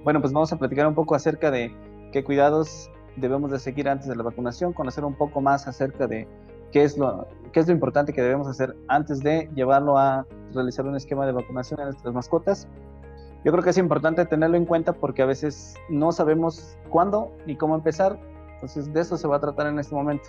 Bueno, pues vamos a platicar un poco acerca de qué cuidados debemos de seguir antes de la vacunación, conocer un poco más acerca de qué es lo importante que debemos hacer antes de llevarlo a realizar un esquema de vacunación a nuestras mascotas. Yo creo que es importante tenerlo en cuenta porque a veces no sabemos cuándo ni cómo empezar, entonces de eso se va a tratar en este momento.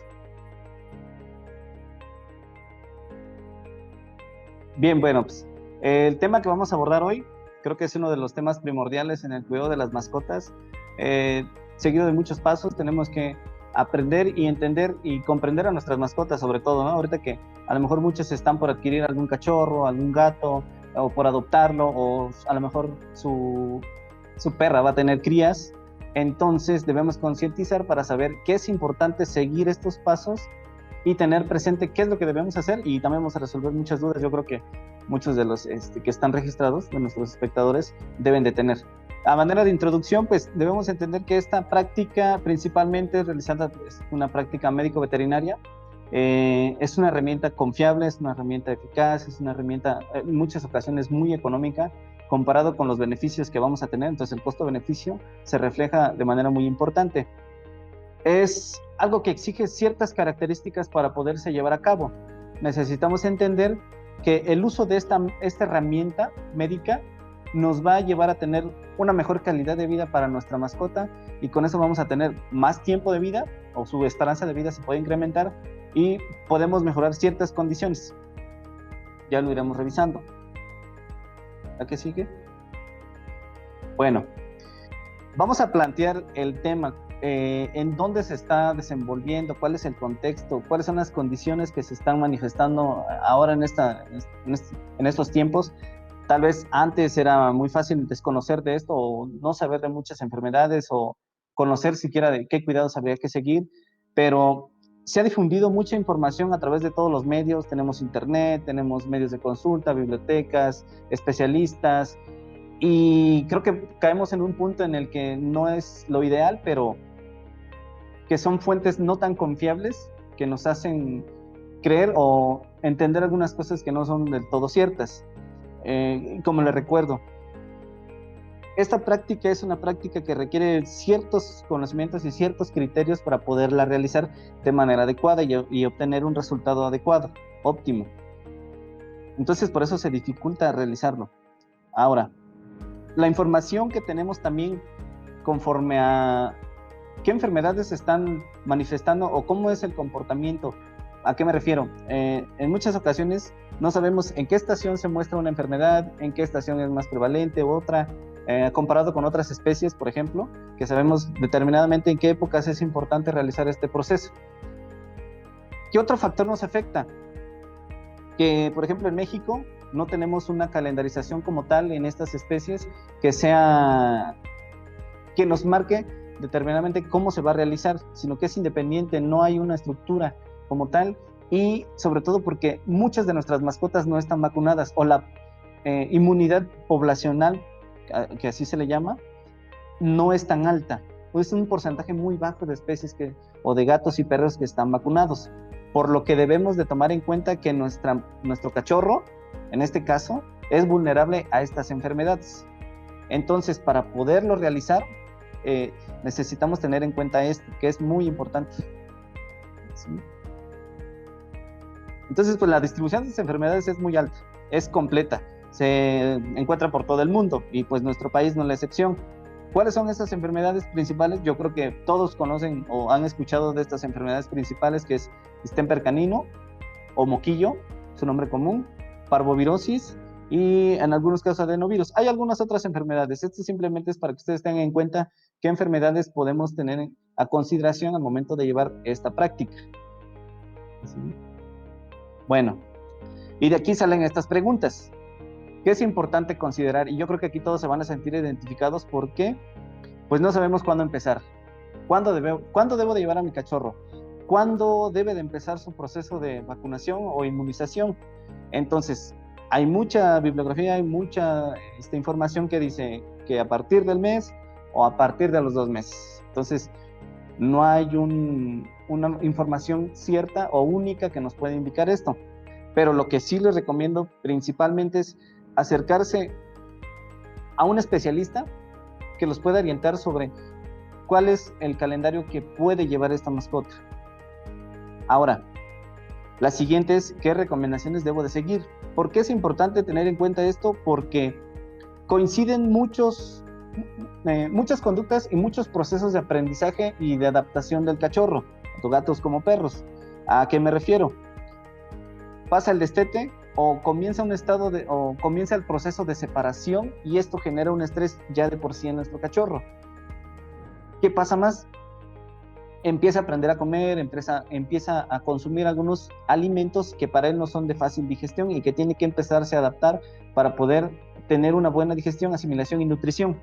Bien, bueno, pues el tema que vamos a abordar hoy creo que es uno de los temas primordiales en el cuidado de las mascotas. Eh, Seguido de muchos pasos, tenemos que aprender y entender y comprender a nuestras mascotas, sobre todo, ¿no? Ahorita que a lo mejor muchos están por adquirir algún cachorro, algún gato, o por adoptarlo, o a lo mejor su perra va a tener crías. Entonces debemos concientizar para saber que es importante seguir estos pasos y tener presente qué es lo que debemos hacer, y también vamos a resolver muchas dudas. Yo creo que muchos de los que están registrados, de nuestros espectadores, deben de tener. A manera de introducción, pues debemos entender que esta práctica principalmente es realizada, es una práctica médico-veterinaria. Es una herramienta confiable, es una herramienta eficaz, es una herramienta en muchas ocasiones muy económica comparado con los beneficios que vamos a tener. Entonces el costo-beneficio se refleja de manera muy importante. Es algo que exige ciertas características para poderse llevar a cabo. Necesitamos entender que el uso de esta herramienta médica nos va a llevar a tener una mejor calidad de vida para nuestra mascota, y con eso vamos a tener más tiempo de vida, o su esperanza de vida se puede incrementar, y podemos mejorar ciertas condiciones. Ya lo iremos revisando. ¿A qué sigue? Bueno, vamos a plantear el tema, en dónde se está desenvolviendo, cuál es el contexto, cuáles son las condiciones que se están manifestando ahora en estos tiempos. Tal vez antes era muy fácil desconocer de esto, o no saber de muchas enfermedades, o conocer siquiera de qué cuidados habría que seguir, pero se ha difundido mucha información a través de todos los medios. Tenemos internet, tenemos medios de consulta, bibliotecas, especialistas, y creo que caemos en un punto en el que no es lo ideal, pero que son fuentes no tan confiables que nos hacen creer o entender algunas cosas que no son del todo ciertas. Como les recuerdo, esta práctica es una práctica que requiere ciertos conocimientos y ciertos criterios para poderla realizar de manera adecuada y obtener un resultado adecuado, óptimo. Entonces, por eso se dificulta realizarlo. Ahora, la información que tenemos también conforme a qué enfermedades se están manifestando o cómo es el comportamiento. ¿A qué me refiero? En muchas ocasiones no sabemos en qué estación se muestra una enfermedad, en qué estación es más prevalente u otra, comparado con otras especies, por ejemplo, que sabemos determinadamente en qué épocas es importante realizar este proceso. ¿Qué otro factor nos afecta? Que, por ejemplo, en México no tenemos una calendarización como tal en estas especies que nos marque determinadamente cómo se va a realizar, sino que es independiente, no hay una estructura como tal, y sobre todo porque muchas de nuestras mascotas no están vacunadas, o la inmunidad poblacional, que así se le llama, no es tan alta, o es un porcentaje muy bajo de especies o de gatos y perros que están vacunados, por lo que debemos de tomar en cuenta que nuestro cachorro, en este caso, es vulnerable a estas enfermedades. Entonces, para poderlo realizar, necesitamos tener en cuenta esto, que es muy importante. ¿Sí? Entonces, pues la distribución de estas enfermedades es muy alta, es completa, se encuentra por todo el mundo, y pues nuestro país no es la excepción. ¿Cuáles son estas enfermedades principales? Yo creo que todos conocen o han escuchado de estas enfermedades principales, que es distemper canino o moquillo, su nombre común, parvovirosis, y en algunos casos adenovirus. Hay algunas otras enfermedades. Esto simplemente es para que ustedes tengan en cuenta qué enfermedades podemos tener a consideración al momento de llevar esta práctica. ¿Sí? Bueno, y de aquí salen estas preguntas. ¿Qué es importante considerar? Y yo creo que aquí todos se van a sentir identificados, porque pues no sabemos cuándo empezar. ¿Cuándo debo de llevar a mi cachorro? ¿Cuándo debe de empezar su proceso de vacunación o inmunización? Entonces, hay mucha bibliografía, hay mucha información que dice que a partir del mes o a partir de los 2 meses. Entonces, no hay una información cierta o única que nos pueda indicar esto. Pero lo que sí les recomiendo principalmente es acercarse a un especialista que los pueda orientar sobre cuál es el calendario que puede llevar esta mascota. Ahora, la siguiente es, ¿qué recomendaciones debo de seguir? ¿Por qué es importante tener en cuenta esto? Porque coinciden muchas conductas y muchos procesos de aprendizaje y de adaptación del cachorro, tanto gatos como perros. ¿A qué me refiero? Pasa el destete o comienza el proceso de separación y esto genera un estrés ya de por sí en nuestro cachorro. ¿Qué pasa más? Empieza a aprender a comer, empieza a consumir algunos alimentos que para él no son de fácil digestión y que tiene que empezarse a adaptar para poder tener una buena digestión, asimilación y nutrición.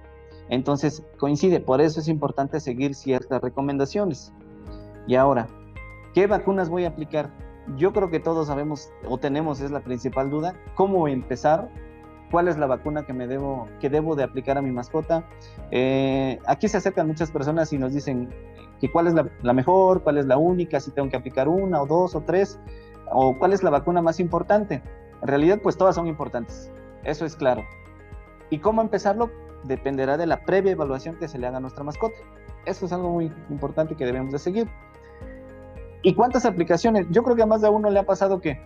Entonces coincide, por eso es importante seguir ciertas recomendaciones. Y ahora, ¿qué vacunas voy a aplicar? Yo creo que todos sabemos o tenemos, es la principal duda, cómo empezar, cuál es la vacuna que debo de aplicar a mi mascota. Aquí se acercan muchas personas y nos dicen que cuál es la mejor, cuál es la única, si tengo que aplicar una o dos o tres, o cuál es la vacuna más importante. En realidad, pues todas son importantes, eso es claro. ¿Y cómo empezarlo? Dependerá de la previa evaluación que se le haga a nuestra mascota. Eso es algo muy importante que debemos de seguir. ¿Y cuántas aplicaciones? Yo creo que a más de uno le ha pasado que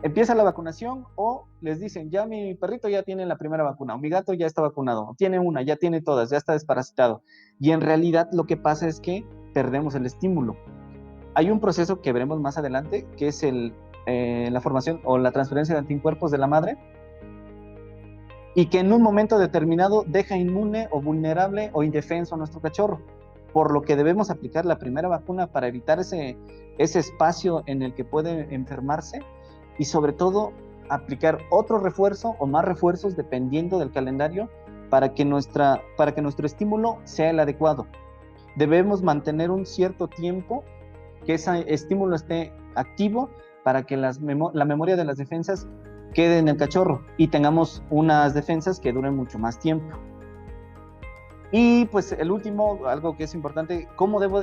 empieza la vacunación o les dicen, ya mi perrito ya tiene la primera vacuna, o mi gato ya está vacunado, tiene una, ya tiene todas, ya está desparasitado. Y en realidad lo que pasa es que perdemos el estímulo. Hay un proceso que veremos más adelante, que es la formación o la transferencia de anticuerpos de la madre, y que en un momento determinado deja inmune o vulnerable o indefenso a nuestro cachorro, por lo que debemos aplicar la primera vacuna para evitar ese espacio en el que puede enfermarse y sobre todo aplicar otro refuerzo o más refuerzos dependiendo del calendario para que nuestro estímulo sea el adecuado. Debemos mantener un cierto tiempo que ese estímulo esté activo para que la memoria de las defensas quede en el cachorro y tengamos unas defensas que duren mucho más tiempo. Y pues el último, algo que es importante,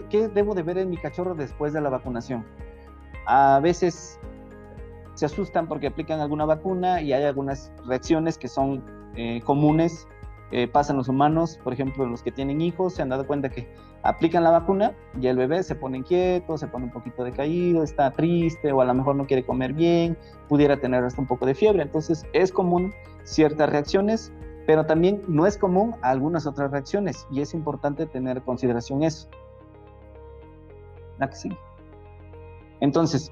¿qué debo de ver en mi cachorro después de la vacunación? A veces se asustan porque aplican alguna vacuna y hay algunas reacciones que son comunes, pasan los humanos, por ejemplo, los que tienen hijos se han dado cuenta que aplican la vacuna y el bebé se pone inquieto, se pone un poquito decaído, está triste o a lo mejor no quiere comer bien, pudiera tener hasta un poco de fiebre. Entonces es común ciertas reacciones, pero también no es común algunas otras reacciones y es importante tener en consideración eso. ¿La que sigue? Entonces,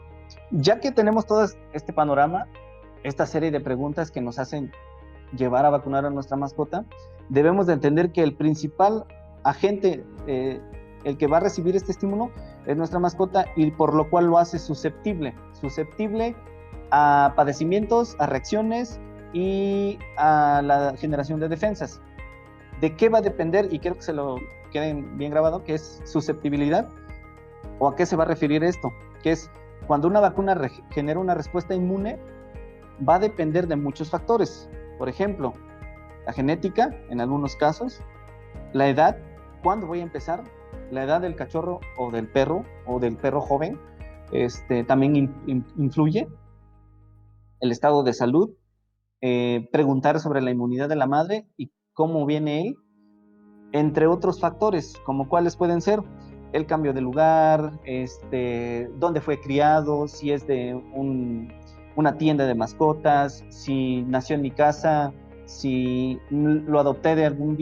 ya que tenemos todo este panorama, esta serie de preguntas que nos hacen llevar a vacunar a nuestra mascota, debemos de entender que el principal agente, el que va a recibir este estímulo, es nuestra mascota y por lo cual lo hace susceptible a padecimientos, a reacciones y a la generación de defensas. ¿De qué va a depender? Y quiero que se lo queden bien grabado, que es susceptibilidad. ¿O a qué se va a referir esto? Que es cuando una vacuna genera una respuesta inmune, va a depender de muchos factores. Por ejemplo, la genética, en algunos casos, la edad, cuándo voy a empezar, la edad del cachorro o del perro joven, también influye, el estado de salud, preguntar sobre la inmunidad de la madre y cómo viene él, entre otros factores, como cuáles pueden ser el cambio de lugar, dónde fue criado, si es de una tienda de mascotas, si nació en mi casa, si lo adopté de algún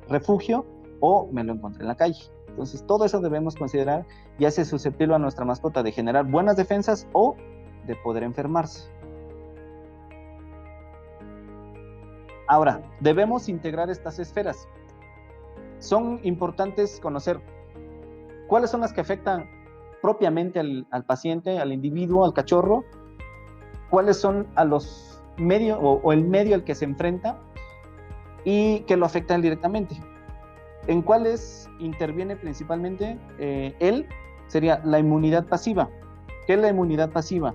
refugio o me lo encontré en la calle. Entonces todo eso debemos considerar y hace susceptible a nuestra mascota de generar buenas defensas o de poder enfermarse. Ahora, debemos integrar estas esferas. Son importantes conocer cuáles son las que afectan propiamente al paciente, al individuo, al cachorro, cuáles son a los medios o el medio al que se enfrenta y que lo afectan directamente. En cuáles interviene principalmente sería la inmunidad pasiva. ¿Qué es la inmunidad pasiva?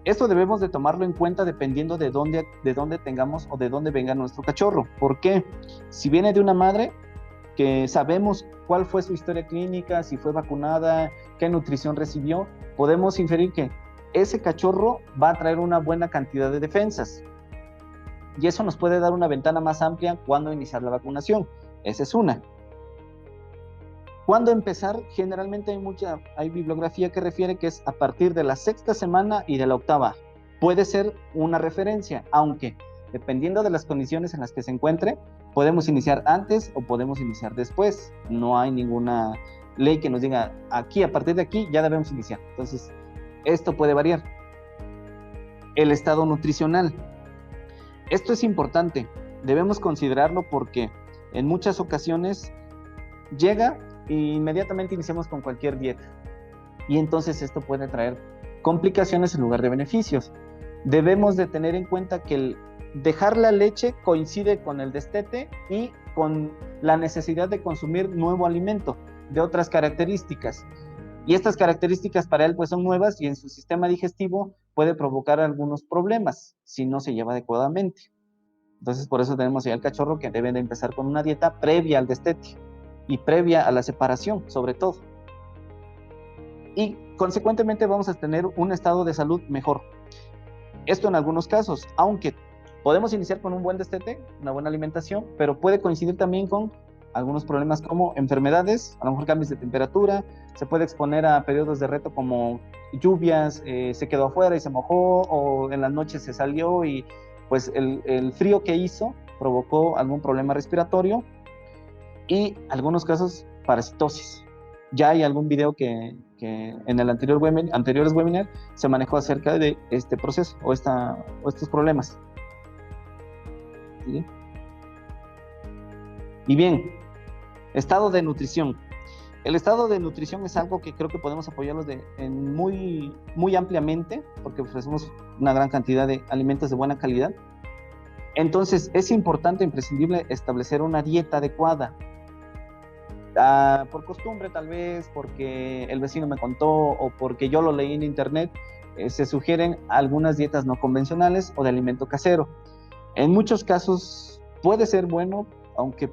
Esto debemos de tomarlo en cuenta dependiendo de dónde tengamos o de dónde venga nuestro cachorro. ¿Por qué? Si viene de una madre que sabemos cuál fue su historia clínica, si fue vacunada, qué nutrición recibió, podemos inferir que ese cachorro va a traer una buena cantidad de defensas. y eso nos puede dar una ventana más amplia cuando iniciar la vacunación. Esa es una. ¿Cuándo empezar? Generalmente hay bibliografía que refiere que es a partir de la 6ª semana y de la 8ª. Puede ser una referencia, aunque dependiendo de las condiciones en las que se encuentre, podemos iniciar antes o podemos iniciar después. No hay ninguna ley que nos diga aquí, a partir de aquí ya debemos iniciar. Entonces, esto puede variar. El estado nutricional. Esto es importante, debemos considerarlo porque en muchas ocasiones llega e inmediatamente iniciamos con cualquier dieta. Y entonces esto puede traer complicaciones en lugar de beneficios. Debemos de tener en cuenta que el dejar la leche coincide con el destete y con la necesidad de consumir nuevo alimento de otras características. Y estas características para él pues son nuevas y en su sistema digestivo puede provocar algunos problemas si no se lleva adecuadamente. Entonces por eso tenemos ya el cachorro que debe de empezar con una dieta previa al destete y previa a la separación sobre todo. Y consecuentemente vamos a tener un estado de salud mejor. Esto en algunos casos, aunque podemos iniciar con un buen destete, una buena alimentación, pero puede coincidir también con algunos problemas como enfermedades, a lo mejor cambios de temperatura, se puede exponer a periodos de reto como lluvias, se quedó afuera y se mojó, o en las noches se salió y pues el frío que hizo provocó algún problema respiratorio y algunos casos parasitosis. Ya hay algún video que en el anteriores webinars se manejó acerca de este proceso o estos problemas. ¿Sí? Y bien, estado de nutrición. El estado de nutrición es algo que creo que podemos apoyarlos muy, muy ampliamente porque ofrecemos una gran cantidad de alimentos de buena calidad. Entonces es importante, imprescindible, establecer una dieta adecuada. Por costumbre tal vez, porque el vecino me contó o porque yo lo leí en internet, se sugieren algunas dietas no convencionales o de alimento casero. En muchos casos puede ser bueno, aunque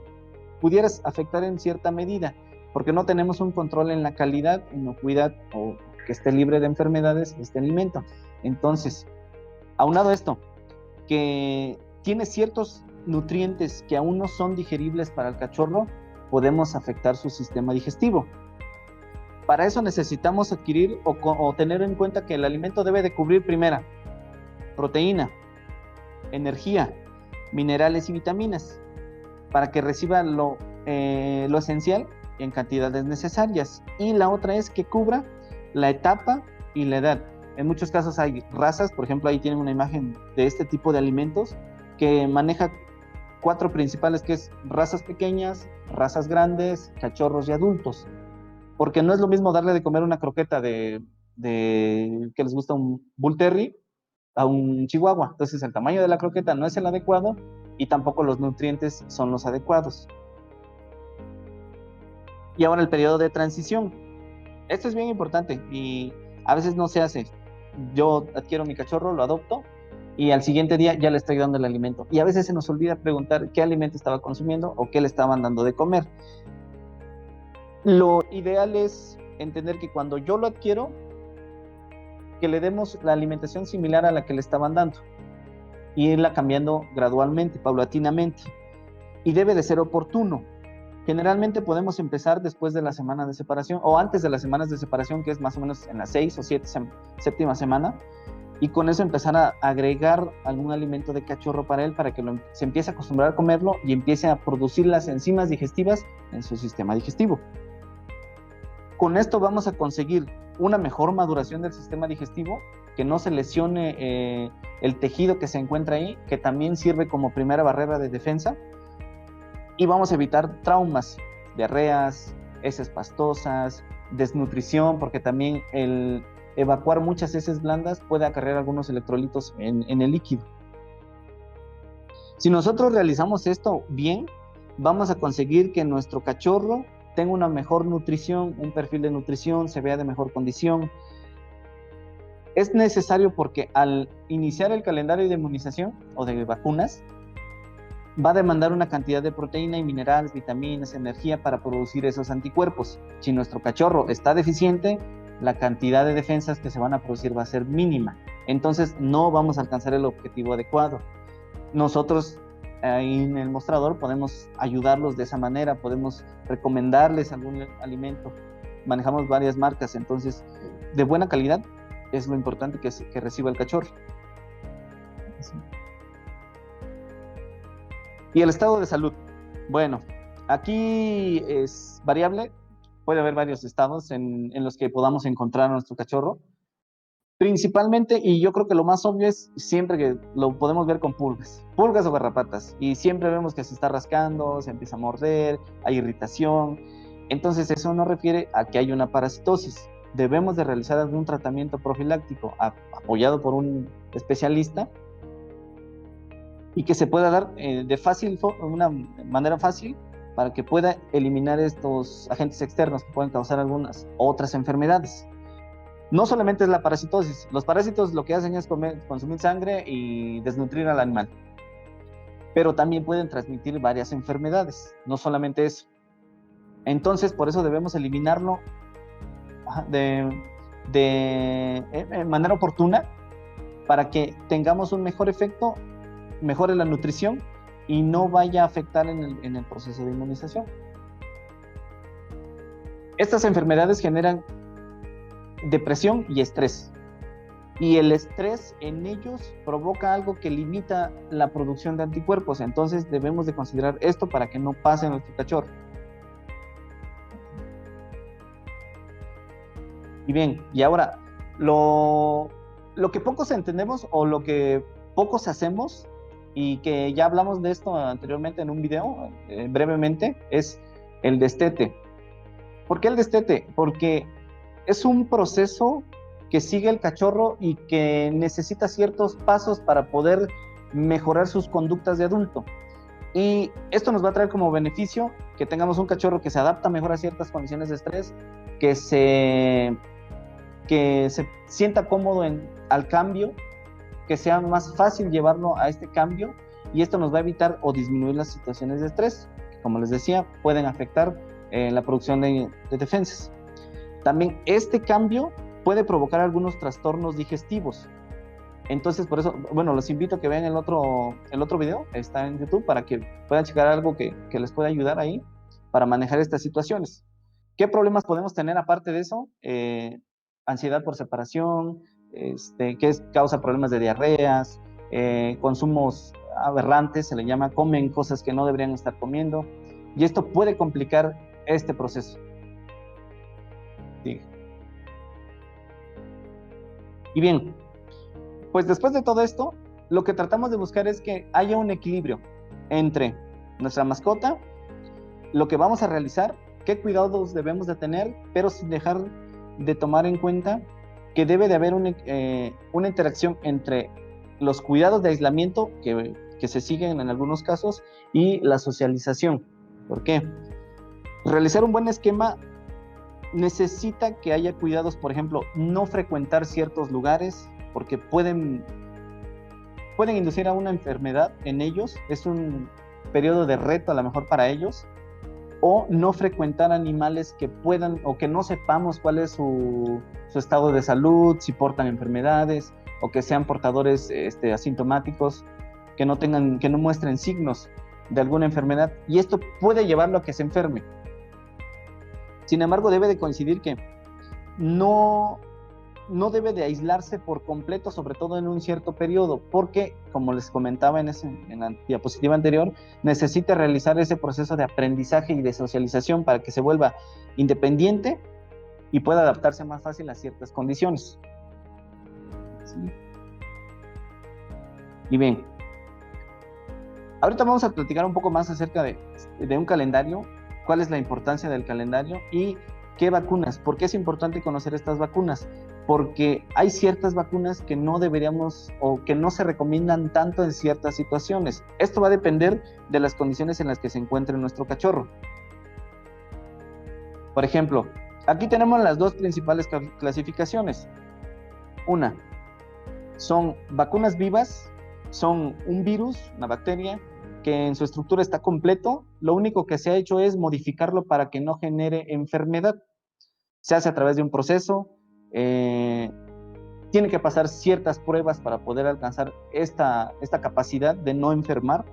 pudieras afectar en cierta medida, porque no tenemos un control en la calidad, inocuidad o que esté libre de enfermedades este alimento. Entonces, aunado a esto, que tiene ciertos nutrientes que aún no son digeribles para el cachorro, podemos afectar su sistema digestivo. Para eso necesitamos adquirir o tener en cuenta que el alimento debe de cubrir primera, proteína, energía, minerales y vitaminas, para que reciba lo esencial en cantidades necesarias. Y la otra es que cubra la etapa y la edad. En muchos casos hay razas, por ejemplo, ahí tienen una imagen de este tipo de alimentos que maneja 4 principales, que es razas pequeñas, razas grandes, cachorros y adultos. Porque no es lo mismo darle de comer una croqueta de que les gusta un Bull Terry a un Chihuahua. Entonces el tamaño de la croqueta no es el adecuado y tampoco los nutrientes son los adecuados. Y ahora el periodo de transición. Esto es bien importante y a veces no se hace. Yo adquiero mi cachorro, lo adopto y al siguiente día ya le estoy dando el alimento. Y a veces se nos olvida preguntar qué alimento estaba consumiendo o qué le estaban dando de comer. Lo ideal es entender que cuando yo lo adquiero, que le demos la alimentación similar a la que le estaban dando y irla cambiando gradualmente, paulatinamente. Y debe de ser oportuno. Generalmente podemos empezar después de la semana de separación o antes de las semanas de separación, que es más o menos en la 6 o 7ª semana, y con eso empezar a agregar algún alimento de cachorro para él, para que se empiece a acostumbrar a comerlo y empiece a producir las enzimas digestivas en su sistema digestivo. Con esto vamos a conseguir una mejor maduración del sistema digestivo, que no se lesione el tejido que se encuentra ahí, que también sirve como primera barrera de defensa, y vamos a evitar traumas, diarreas, heces pastosas, desnutrición, porque también el evacuar muchas heces blandas puede acarrear algunos electrolitos en el líquido. Si nosotros realizamos esto bien, vamos a conseguir que nuestro cachorro tenga una mejor nutrición, un perfil de nutrición, se vea de mejor condición. Es necesario porque al iniciar el calendario de inmunización o de vacunas, va a demandar una cantidad de proteína y minerales, vitaminas, energía para producir esos anticuerpos. Si nuestro cachorro está deficiente, la cantidad de defensas que se van a producir va a ser mínima. Entonces no vamos a alcanzar el objetivo adecuado. nosotros ahí en el mostrador podemos ayudarlos de esa manera, podemos recomendarles algún alimento. Manejamos varias marcas, entonces de buena calidad es lo importante que reciba el cachorro. Y el estado de salud. Bueno, aquí es variable. Puede haber varios estados en los que podamos encontrar a nuestro cachorro. Principalmente, y yo creo que lo más obvio es siempre que lo podemos ver con pulgas o garrapatas, y siempre vemos que se está rascando, se empieza a morder, hay irritación. Entonces eso nos refiere a que hay una parasitosis. Debemos de realizar algún tratamiento profiláctico apoyado por un especialista y que se pueda dar una manera fácil para que pueda eliminar estos agentes externos que pueden causar algunas otras enfermedades. No solamente es la parasitosis, los parásitos lo que hacen es consumir sangre y desnutrir al animal, pero también pueden transmitir varias enfermedades, no solamente eso. Entonces, por eso debemos eliminarlo de manera oportuna para que tengamos un mejor efecto, mejore la nutrición y no vaya a afectar en el proceso de inmunización. Estas enfermedades generan depresión y estrés. Y el estrés en ellos provoca algo que limita la producción de anticuerpos. Entonces debemos de considerar esto para que no pase en nuestro cachorro. Y bien, y ahora, lo que pocos entendemos o lo que pocos hacemos, y que ya hablamos de esto anteriormente en un video, brevemente, es el destete. ¿Por qué el destete? Porque es un proceso que sigue el cachorro y que necesita ciertos pasos para poder mejorar sus conductas de adulto. Y esto nos va a traer como beneficio que tengamos un cachorro que se adapta mejor a ciertas condiciones de estrés, que se sienta cómodo al cambio, que sea más fácil llevarlo a este cambio, y esto nos va a evitar o disminuir las situaciones de estrés, que como les decía, pueden afectar la producción de defensas. También este cambio puede provocar algunos trastornos digestivos. Entonces, por eso, bueno, los invito a que vean el otro video, está en YouTube, para que puedan checar algo que les pueda ayudar ahí para manejar estas situaciones. ¿Qué problemas podemos tener aparte de eso? Ansiedad por separación, que causa problemas de diarreas, consumos aberrantes, se le llama, comen cosas que no deberían estar comiendo, y esto puede complicar este proceso. Sí. Y bien, pues después de todo esto, lo que tratamos de buscar es que haya un equilibrio entre nuestra mascota, lo que vamos a realizar, qué cuidados debemos de tener, pero sin dejar de tomar en cuenta que debe de haber una interacción entre los cuidados de aislamiento que se siguen en algunos casos y la socialización. ¿Por qué? Realizar un buen esquema necesita que haya cuidados, por ejemplo, no frecuentar ciertos lugares porque pueden inducir a una enfermedad en ellos, es un periodo de reto a lo mejor para ellos, o no frecuentar animales que puedan o que no sepamos cuál es su estado de salud, si portan enfermedades o que sean portadores asintomáticos, que no muestren signos de alguna enfermedad, y esto puede llevarlo a que se enferme. Sin embargo, debe de coincidir que no debe de aislarse por completo, sobre todo en un cierto periodo, porque, como les comentaba en la diapositiva anterior, necesita realizar ese proceso de aprendizaje y de socialización para que se vuelva independiente y pueda adaptarse más fácil a ciertas condiciones. ¿Sí? Y bien, ahorita vamos a platicar un poco más acerca de un calendario, cuál es la importancia del calendario y qué vacunas. ¿Por qué es importante conocer estas vacunas? Porque hay ciertas vacunas que no deberíamos o que no se recomiendan tanto en ciertas situaciones. Esto va a depender de las condiciones en las que se encuentre nuestro cachorro. Por ejemplo, aquí tenemos las dos principales clasificaciones. Una, son vacunas vivas, son un virus, una bacteria, que en su estructura está completo. Lo único que se ha hecho es modificarlo para que no genere enfermedad. Se hace a través de un proceso, tiene que pasar ciertas pruebas para poder alcanzar esta capacidad de no enfermar.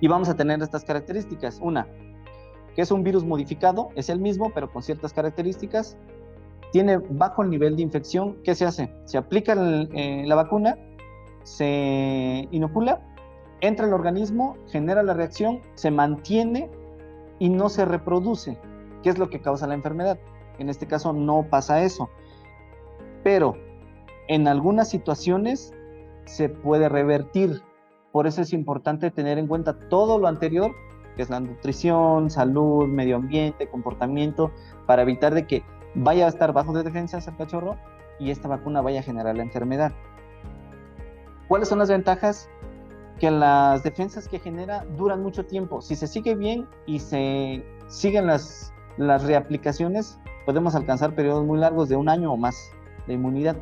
Y vamos a tener estas características. Una, que es un virus modificado, es el mismo, pero con ciertas características. Tiene bajo el nivel de infección. ¿Qué se hace? Se aplica la vacuna, se inocula, entra al organismo, genera la reacción, se mantiene y no se reproduce. ¿Qué es lo que causa la enfermedad? En este caso no pasa eso. Pero en algunas situaciones se puede revertir. Por eso es importante tener en cuenta todo lo anterior, que es la nutrición, salud, medio ambiente, comportamiento, para evitar de que vaya a estar bajo de defensas el cachorro y esta vacuna vaya a generar la enfermedad. ¿Cuáles son las ventajas? Que las defensas que genera duran mucho tiempo. Si se sigue bien y se siguen las reaplicaciones, podemos alcanzar periodos muy largos de 1 año o más de inmunidad.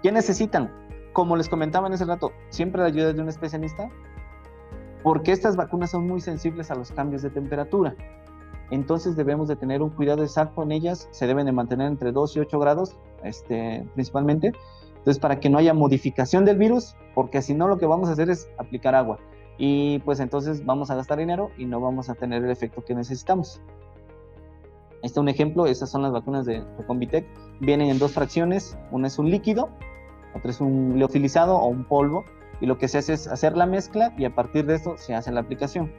¿Qué necesitan? Como les comentaba en ese rato, siempre la ayuda de un especialista, porque estas vacunas son muy sensibles a los cambios de temperatura. Entonces debemos de tener un cuidado exacto en ellas, se deben de mantener entre 2 y 8 grados, principalmente. Entonces, para que no haya modificación del virus, porque si no lo que vamos a hacer es aplicar agua. Y pues entonces vamos a gastar dinero y no vamos a tener el efecto que necesitamos. Este es un ejemplo, esas son las vacunas de Recombitec. Vienen en 2 fracciones, una es un líquido, otra es un liofilizado o un polvo. Y lo que se hace es hacer la mezcla y a partir de esto se hace la aplicación.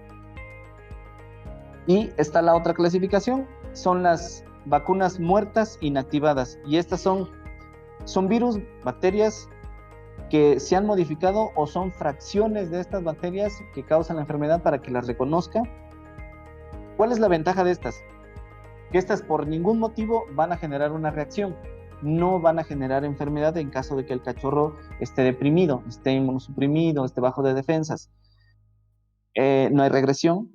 Y está la otra clasificación, son las vacunas muertas inactivadas. Y estas son virus, bacterias que se han modificado o son fracciones de estas bacterias que causan la enfermedad para que las reconozca. ¿Cuál es la ventaja de estas? Que estas por ningún motivo van a generar una reacción, no van a generar enfermedad en caso de que el cachorro esté deprimido, esté inmunosuprimido, esté bajo de defensas. No hay regresión,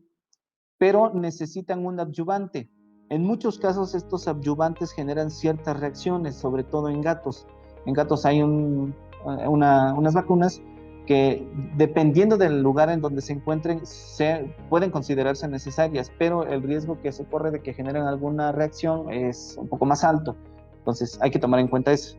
pero necesitan un adyuvante. En muchos casos estos adyuvantes generan ciertas reacciones, sobre todo en gatos. En gatos hay unas vacunas que, dependiendo del lugar en donde se encuentren, pueden considerarse necesarias, pero el riesgo que se corre de que generen alguna reacción es un poco más alto. Entonces hay que tomar en cuenta eso.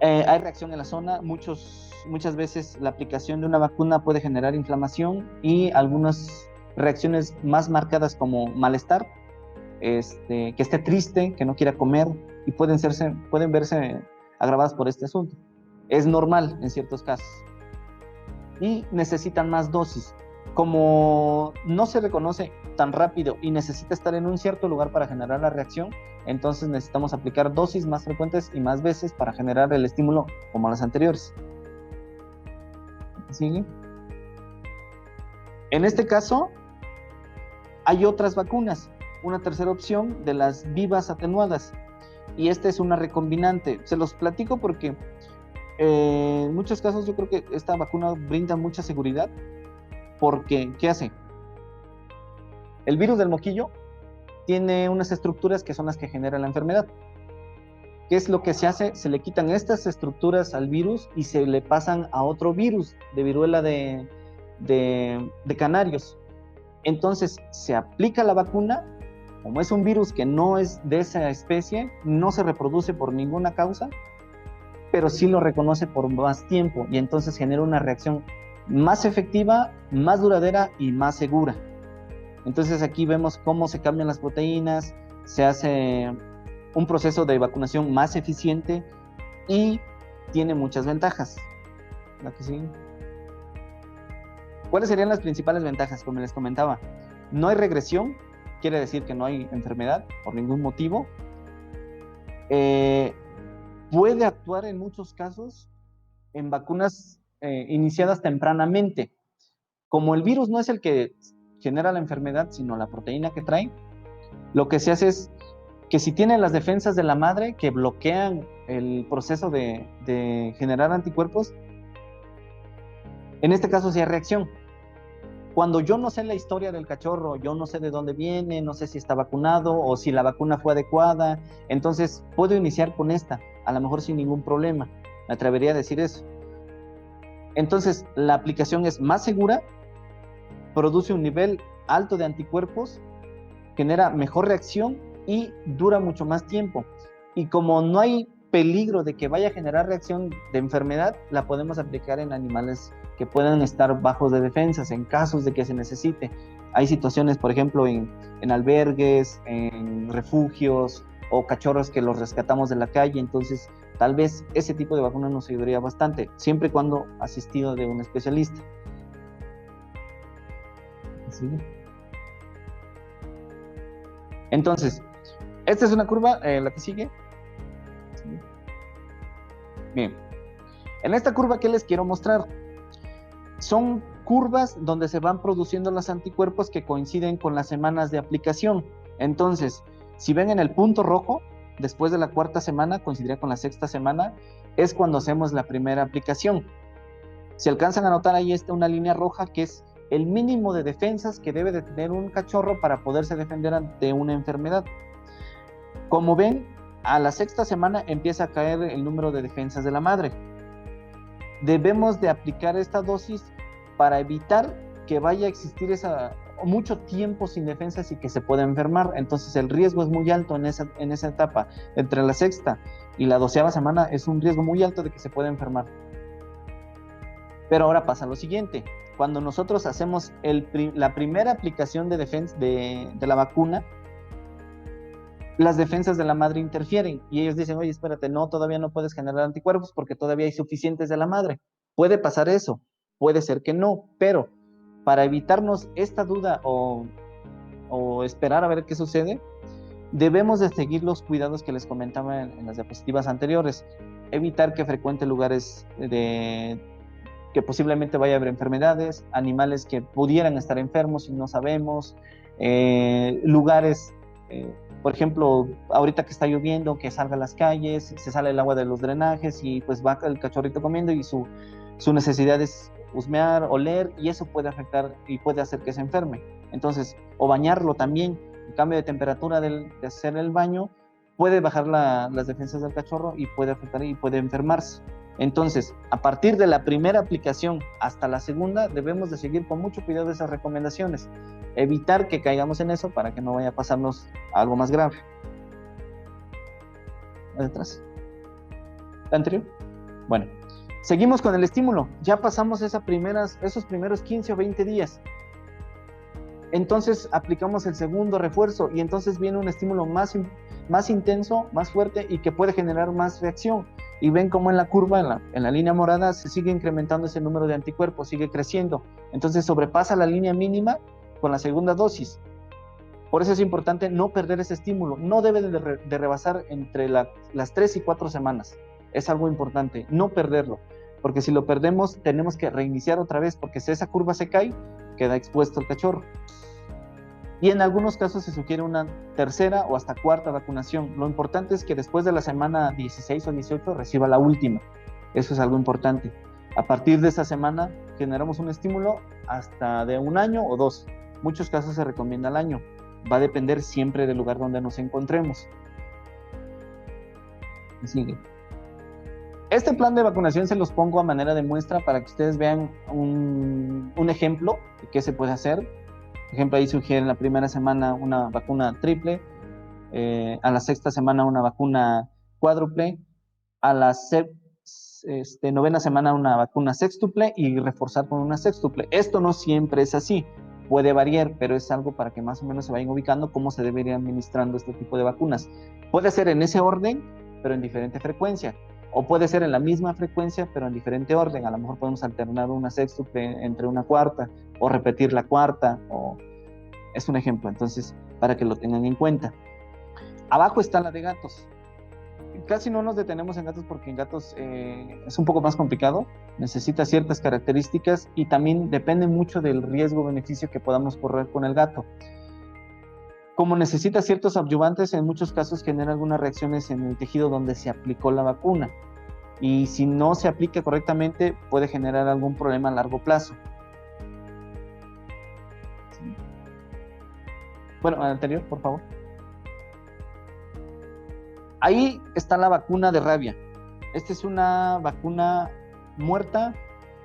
Hay reacción en la zona, muchas veces la aplicación de una vacuna puede generar inflamación y algunas reacciones más marcadas como malestar, que esté triste, que no quiera comer y pueden verse agravadas por este asunto. Es normal en ciertos casos y necesitan más dosis. Como no se reconoce tan rápido y necesita estar en un cierto lugar para generar la reacción, entonces necesitamos aplicar dosis más frecuentes y más veces para generar el estímulo como las anteriores. ¿Sigue? En este caso, hay otras vacunas, una tercera opción de las vivas atenuadas, y esta es una recombinante. Se los platico porque en muchos casos yo creo que esta vacuna brinda mucha seguridad, porque ¿qué hace? El virus del moquillo tiene unas estructuras que son las que generan la enfermedad. ¿Qué es lo que se hace? Se le quitan estas estructuras al virus y se le pasan a otro virus de viruela de canarios. Entonces se aplica la vacuna, como es un virus que no es de esa especie, no se reproduce por ninguna causa, pero sí lo reconoce por más tiempo y entonces genera una reacción más efectiva, más duradera y más segura. Entonces aquí vemos cómo se cambian las proteínas, se hace un proceso de vacunación más eficiente y tiene muchas ventajas. ¿La que sigue? ¿Cuáles serían las principales ventajas? Como les comentaba, no hay regresión, quiere decir que no hay enfermedad por ningún motivo. Puede actuar en muchos casos en vacunas iniciadas tempranamente. Como el virus no es el que genera la enfermedad, sino la proteína que trae, lo que se hace es que si tiene las defensas de la madre que bloquean el proceso de generar anticuerpos, en este caso sí hay reacción. Cuando yo no sé la historia del cachorro, yo no sé de dónde viene, no sé si está vacunado o si la vacuna fue adecuada, entonces puedo iniciar con esta, a lo mejor sin ningún problema. Me atrevería a decir eso. Entonces, la aplicación es más segura, produce un nivel alto de anticuerpos, genera mejor reacción y dura mucho más tiempo. Y como no hay peligro de que vaya a generar reacción de enfermedad, la podemos aplicar en animales que puedan estar bajos de defensas en casos de que se necesite. Hay situaciones, por ejemplo, en albergues, en refugios o cachorros que los rescatamos de la calle, entonces tal vez ese tipo de vacuna nos ayudaría bastante, siempre y cuando asistido de un especialista. ¿Sí? Entonces, esta es una curva, la que sigue. ¿Sí? Bien, en esta curva, ¿qué les quiero mostrar? Son curvas donde se van produciendo los anticuerpos que coinciden con las semanas de aplicación. Entonces, si ven en el punto rojo, después de la cuarta semana, coincidirá con la sexta semana, es cuando hacemos la primera aplicación. Si alcanzan a notar, ahí está una línea roja que es el mínimo de defensas que debe de tener un cachorro para poderse defender ante una enfermedad. Como ven, a la sexta semana empieza a caer el número de defensas de la madre. Debemos de aplicar esta dosis para evitar que vaya a existir mucho tiempo sin defensas y que se pueda enfermar. Entonces el riesgo es muy alto en esa etapa. Entre la sexta y la 12ª semana es un riesgo muy alto de que se pueda enfermar. Pero ahora pasa lo siguiente. Cuando nosotros hacemos la primera aplicación de la vacuna, las defensas de la madre interfieren y ellos dicen, oye, espérate, no, todavía no puedes generar anticuerpos porque todavía hay suficientes de la madre. Puede pasar eso, puede ser que no, pero para evitarnos esta duda o esperar a ver qué sucede, debemos de seguir los cuidados que les comentaba en las diapositivas anteriores. Evitar que frecuente lugares que posiblemente vaya a haber enfermedades, animales que pudieran estar enfermos y no sabemos, lugares, por ejemplo, ahorita que está lloviendo, que salga a las calles, se sale el agua de los drenajes y pues va el cachorrito comiendo y su necesidad es husmear, oler, y eso puede afectar y puede hacer que se enferme. Entonces, o bañarlo también, el cambio de temperatura de hacer el baño puede bajar las defensas del cachorro y puede afectar y puede enfermarse. Entonces, a partir de la primera aplicación hasta la segunda, debemos de seguir con mucho cuidado esas recomendaciones. Evitar que caigamos en eso para que no vaya a pasarnos algo más grave. ¿Detrás? ¿La anterior? Bueno, seguimos con el estímulo. Ya pasamos esos primeros 15 o 20 días. Entonces aplicamos el segundo refuerzo y entonces viene un estímulo más intenso, más fuerte y que puede generar más reacción. Y ven cómo en la curva, en la línea morada, se sigue incrementando ese número de anticuerpos, sigue creciendo. Entonces sobrepasa la línea mínima con la segunda dosis. Por eso es importante no perder ese estímulo. No debe de rebasar entre las 3 y 4 semanas. Es algo importante, no perderlo. Porque si lo perdemos, tenemos que reiniciar otra vez, porque si esa curva se cae, queda expuesto el cachorro. Y en algunos casos se sugiere una tercera o hasta cuarta vacunación. Lo importante es que después de la semana 16 o 18 reciba la última. Eso es algo importante. A partir de esa semana generamos un estímulo hasta de 1 año o 2. En muchos casos se recomienda al año. Va a depender siempre del lugar donde nos encontremos. Sigue. Este plan de vacunación se los pongo a manera de muestra para que ustedes vean un ejemplo de qué se puede hacer. Por ejemplo, ahí sugiere en la primera semana una vacuna triple, a la sexta semana una vacuna cuádruple, a la 9ª semana una vacuna sextuple y reforzar con una sextuple. Esto no siempre es así, puede variar, pero es algo para que más o menos se vayan ubicando cómo se debería administrando este tipo de vacunas. Puede ser en ese orden, pero en diferente frecuencia. O puede ser en la misma frecuencia, pero en diferente orden. A lo mejor podemos alternar una sextuple entre una cuarta, o repetir la cuarta, es un ejemplo, entonces, para que lo tengan en cuenta. Abajo está la de gatos. Casi no nos detenemos en gatos porque en gatos es un poco más complicado, necesita ciertas características y también depende mucho del riesgo-beneficio que podamos correr con el gato. Como necesita ciertos adyuvantes, en muchos casos genera algunas reacciones en el tejido donde se aplicó la vacuna. Y si no se aplica correctamente, puede generar algún problema a largo plazo. Bueno, anterior, por favor. Ahí está la vacuna de rabia. Esta es una vacuna muerta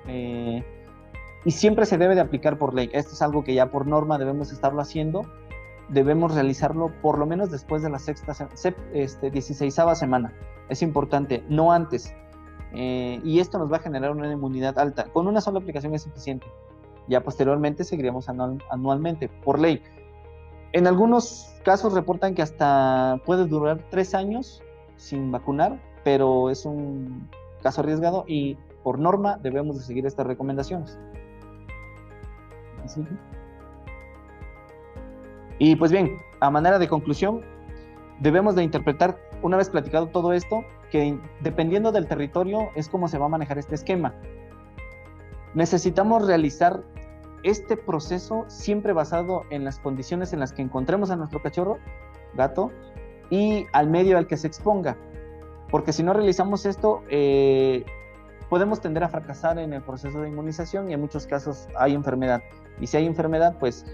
y siempre se debe de aplicar por ley. Esto es algo que ya por norma debemos estarlo haciendo. debemos realizarlo por lo menos después de la 16ª semana. Es importante, no antes. Y esto nos va a generar una inmunidad alta. Con una sola aplicación es suficiente. Ya posteriormente seguiremos anualmente, por ley. En algunos casos reportan que hasta puede durar 3 años sin vacunar, pero es un caso arriesgado y por norma debemos de seguir estas recomendaciones. ¿Sí? Y pues bien, a manera de conclusión, debemos de interpretar, una vez platicado todo esto, que dependiendo del territorio es como se va a manejar este esquema. Necesitamos realizar este proceso siempre basado en las condiciones en las que encontremos a nuestro cachorro, gato, y al medio al que se exponga. Porque si no realizamos esto, podemos tender a fracasar en el proceso de inmunización y en muchos casos hay enfermedad. Y si hay enfermedad, pues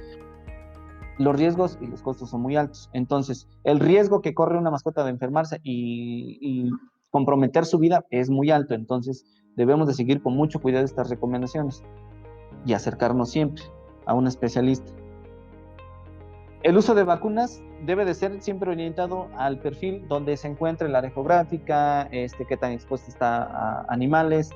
los riesgos y los costos son muy altos. Entonces, el riesgo que corre una mascota de enfermarse y comprometer su vida es muy alto. Entonces, debemos de seguir con mucho cuidado estas recomendaciones y acercarnos siempre a un especialista. El uso de vacunas debe de ser siempre orientado al perfil donde se encuentre el área geográfica, qué tan expuesto está a animales.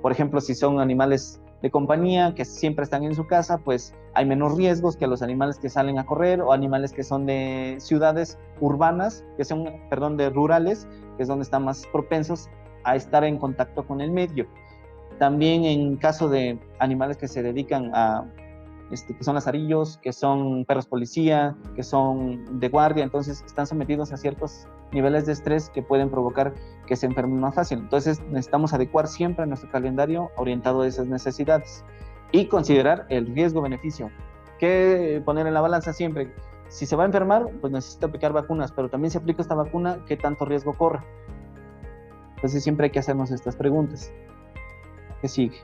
Por ejemplo, si son animales de compañía que siempre están en su casa, pues hay menos riesgos que los animales que salen a correr o animales que son de ciudades urbanas, de rurales, que es donde están más propensos a estar en contacto con el medio. También en caso de animales que se dedican a, que son lazarillos, que son perros policía, que son de guardia, entonces están sometidos a ciertos niveles de estrés que pueden provocar que se enfermen más fácil. Entonces necesitamos adecuar siempre nuestro calendario orientado a esas necesidades y considerar el riesgo-beneficio, que poner en la balanza siempre. Si se va a enfermar, pues necesita aplicar vacunas, pero también si aplica esta vacuna, ¿qué tanto riesgo corre? Entonces siempre hay que hacernos estas preguntas. ¿Qué sigue?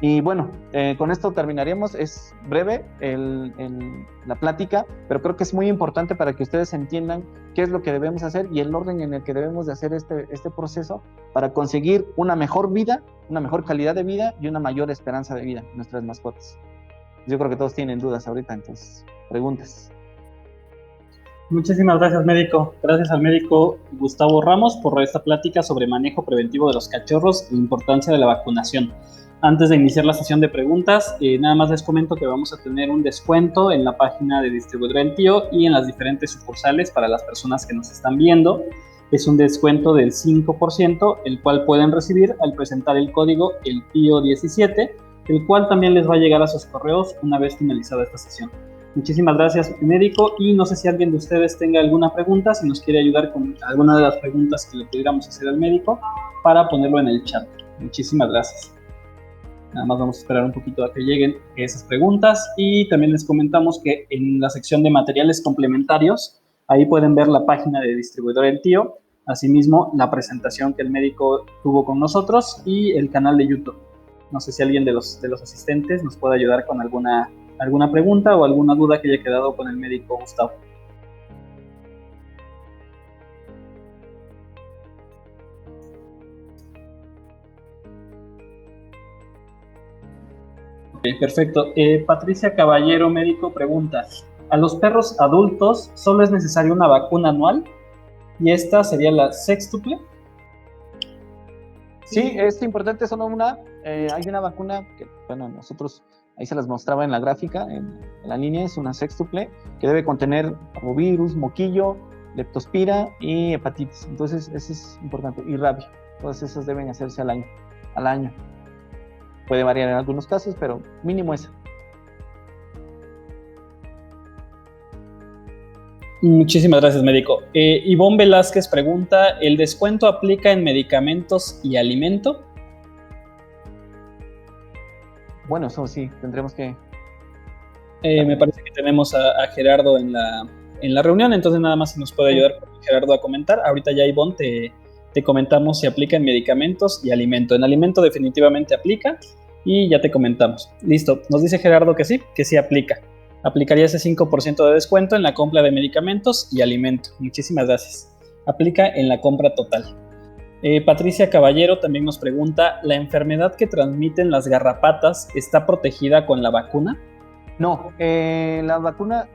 Y bueno, con esto terminaremos. Es breve la plática, pero creo que es muy importante para que ustedes entiendan qué es lo que debemos hacer y el orden en el que debemos de hacer este proceso para conseguir una mejor vida, una mejor calidad de vida y una mayor esperanza de vida en nuestras mascotas. Yo creo que todos tienen dudas ahorita, entonces, preguntas. Muchísimas gracias, médico. Gracias al médico Gustavo Ramos por esta plática sobre manejo preventivo de los cachorros e importancia de la vacunación. Antes de iniciar la sesión de preguntas, nada más les comento que vamos a tener un descuento en la página de Distribuidora El Tío y en las diferentes sucursales para las personas que nos están viendo. Es un descuento del 5%, el cual pueden recibir al presentar el código ELTÍO17, el cual también les va a llegar a sus correos una vez finalizada esta sesión. Muchísimas gracias, médico, y no sé si alguien de ustedes tenga alguna pregunta, si nos quiere ayudar con alguna de las preguntas que le pudiéramos hacer al médico para ponerlo en el chat. Muchísimas gracias. Nada más vamos a esperar un poquito a que lleguen esas preguntas y también les comentamos que en la sección de materiales complementarios, ahí pueden ver la página de Distribuidora El Tío, asimismo la presentación que el médico tuvo con nosotros y el canal de YouTube. No sé si alguien de los asistentes nos puede ayudar con alguna pregunta o alguna duda que haya quedado con el médico Gustavo. Okay, perfecto. Patricia Caballero, médico, pregunta: ¿a los perros adultos solo es necesaria una vacuna anual? ¿Y esta sería la sextuple? Sí, es importante, solo una. Hay una vacuna que, bueno, nosotros ahí se las mostraba en la gráfica, en la línea, es una sextuple que debe contener parvovirus, moquillo, leptospira y hepatitis. Entonces, eso es importante. Y rabia. Todas esas deben hacerse al año. Puede variar en algunos casos, pero mínimo esa. Muchísimas gracias, médico. Ivonne Velázquez pregunta: ¿el descuento aplica en medicamentos y alimento? Bueno, eso sí, tendremos que... Me parece que tenemos a Gerardo en la reunión, entonces nada más si nos puede ayudar Gerardo a comentar. Ahorita ya, Ivonne, te comentamos si aplica en medicamentos y alimento. En alimento definitivamente aplica y ya te comentamos. Listo, nos dice Gerardo que sí aplica. Aplicaría ese 5% de descuento en la compra de medicamentos y alimento. Muchísimas gracias. Aplica en la compra total. Patricia Caballero también nos pregunta: ¿la enfermedad que transmiten las garrapatas está protegida con la vacuna? No, la vacuna,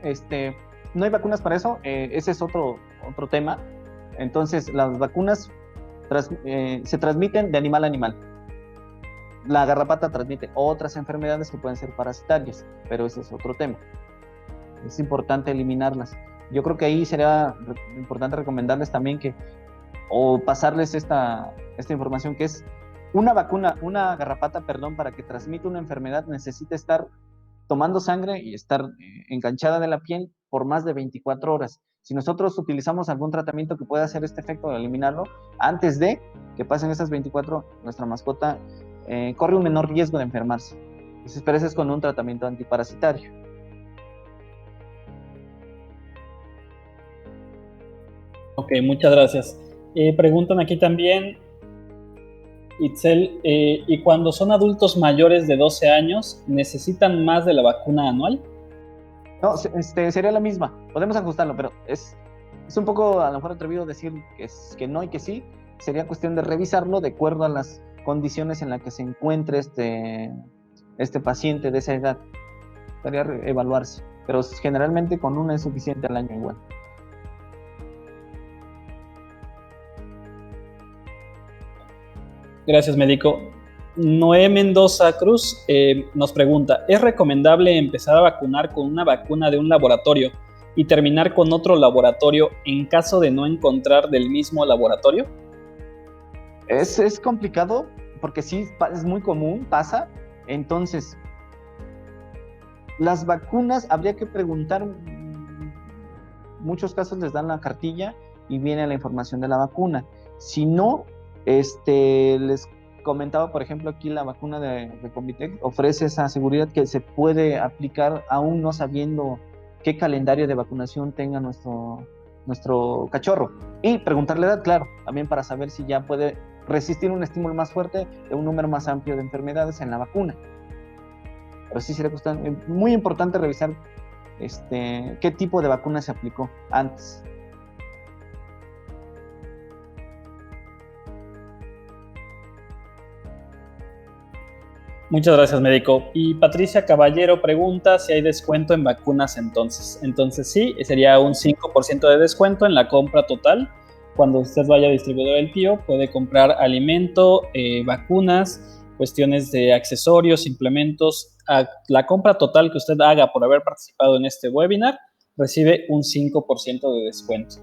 no hay vacunas para eso, ese es otro tema. Entonces, las vacunas se transmiten de animal a animal. La garrapata transmite otras enfermedades que pueden ser parasitarias, pero ese es otro tema. Es importante eliminarlas. Yo creo que ahí sería importante recomendarles también o pasarles esta información, que es una garrapata, perdón, para que transmita una enfermedad necesita estar tomando sangre y estar enganchada de la piel por más de 24 horas. Si nosotros utilizamos algún tratamiento que pueda hacer este efecto de eliminarlo, antes de que pasen esas 24, nuestra mascota corre un menor riesgo de enfermarse. Entonces, pero eso es con un tratamiento antiparasitario. Ok, muchas gracias. Preguntan aquí también, Itzel, ¿y cuando son adultos mayores de 12 años, necesitan más de la vacuna anual? No, sería la misma. Podemos ajustarlo, pero es un poco a lo mejor atrevido decir que no y que sí. Sería cuestión de revisarlo de acuerdo a las condiciones en las que se encuentre este paciente de esa edad. Sería evaluarse, pero generalmente con una es suficiente al año igual. Gracias, médico. Noé Mendoza Cruz nos pregunta, ¿es recomendable empezar a vacunar con una vacuna de un laboratorio y terminar con otro laboratorio en caso de no encontrar del mismo laboratorio? Es complicado porque sí, es muy común, pasa. Entonces, las vacunas habría que preguntar, muchos casos les dan la cartilla y viene la información de la vacuna. Si no, les comentaba, por ejemplo, aquí la vacuna de Combitech ofrece esa seguridad que se puede aplicar aún no sabiendo qué calendario de vacunación tenga nuestro cachorro. Y preguntarle la edad, claro, también para saber si ya puede resistir un estímulo más fuerte de un número más amplio de enfermedades en la vacuna. Pero sí sería muy importante revisar qué tipo de vacuna se aplicó antes. Muchas gracias, médico. Y Patricia Caballero pregunta si hay descuento en vacunas entonces. Entonces sí, sería un 5% de descuento en la compra total. Cuando usted vaya a distribuidor del tío, puede comprar alimento, vacunas, cuestiones de accesorios, implementos. La compra total que usted haga por haber participado en este webinar recibe un 5% de descuento.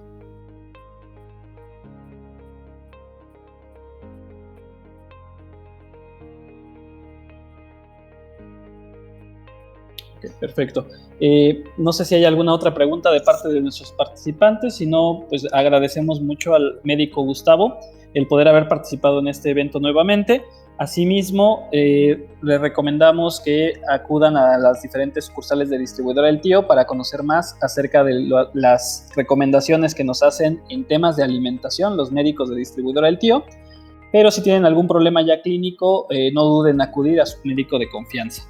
Okay, perfecto. No sé si hay alguna otra pregunta de parte de nuestros participantes, si no, pues agradecemos mucho al médico Gustavo el poder haber participado en este evento nuevamente. Asimismo, le recomendamos que acudan a las diferentes sucursales de Distribuidora del Tío para conocer más acerca de las recomendaciones que nos hacen en temas de alimentación los médicos de Distribuidora del Tío. Pero si tienen algún problema ya clínico, no duden en acudir a su médico de confianza.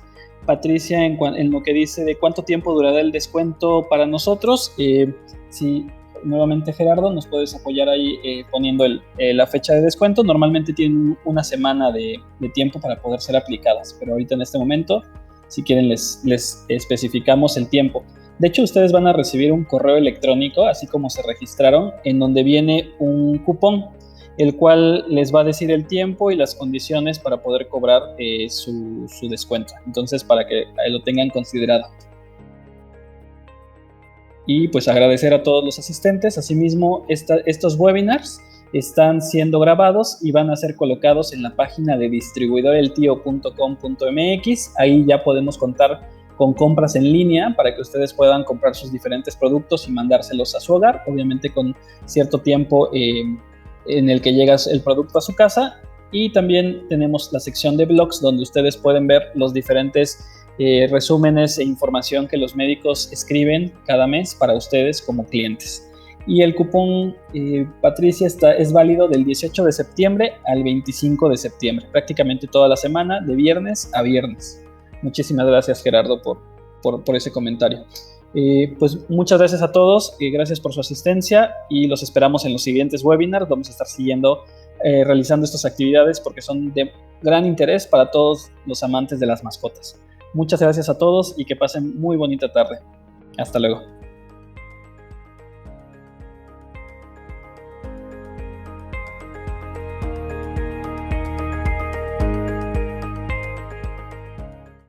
Patricia, en lo que dice de cuánto tiempo durará el descuento para nosotros, si nuevamente Gerardo nos puedes apoyar ahí poniendo la fecha de descuento. Normalmente tienen una semana de tiempo para poder ser aplicadas, pero ahorita en este momento, si quieren, les especificamos el tiempo. De hecho, ustedes van a recibir un correo electrónico, así como se registraron, en donde viene un cupón, el cual les va a decir el tiempo y las condiciones para poder cobrar su descuento. Entonces, para que lo tengan considerado. Y pues agradecer a todos los asistentes. Asimismo, estos webinars están siendo grabados y van a ser colocados en la página de distribuidoreltio.com.mx. Ahí ya podemos contar con compras en línea para que ustedes puedan comprar sus diferentes productos y mandárselos a su hogar, obviamente con cierto tiempo en el que llega el producto a su casa. Y también tenemos la sección de blogs donde ustedes pueden ver los diferentes resúmenes e información que los médicos escriben cada mes para ustedes como clientes. Y el cupón, Patricia, es válido del 18 de septiembre al 25 de septiembre, prácticamente toda la semana, de viernes a viernes. Muchísimas gracias, Gerardo, por ese comentario. Pues muchas gracias a todos, gracias por su asistencia y los esperamos en los siguientes webinars. Vamos a estar siguiendo, realizando estas actividades porque son de gran interés para todos los amantes de las mascotas. Muchas gracias a todos y que pasen muy bonita tarde. Hasta luego.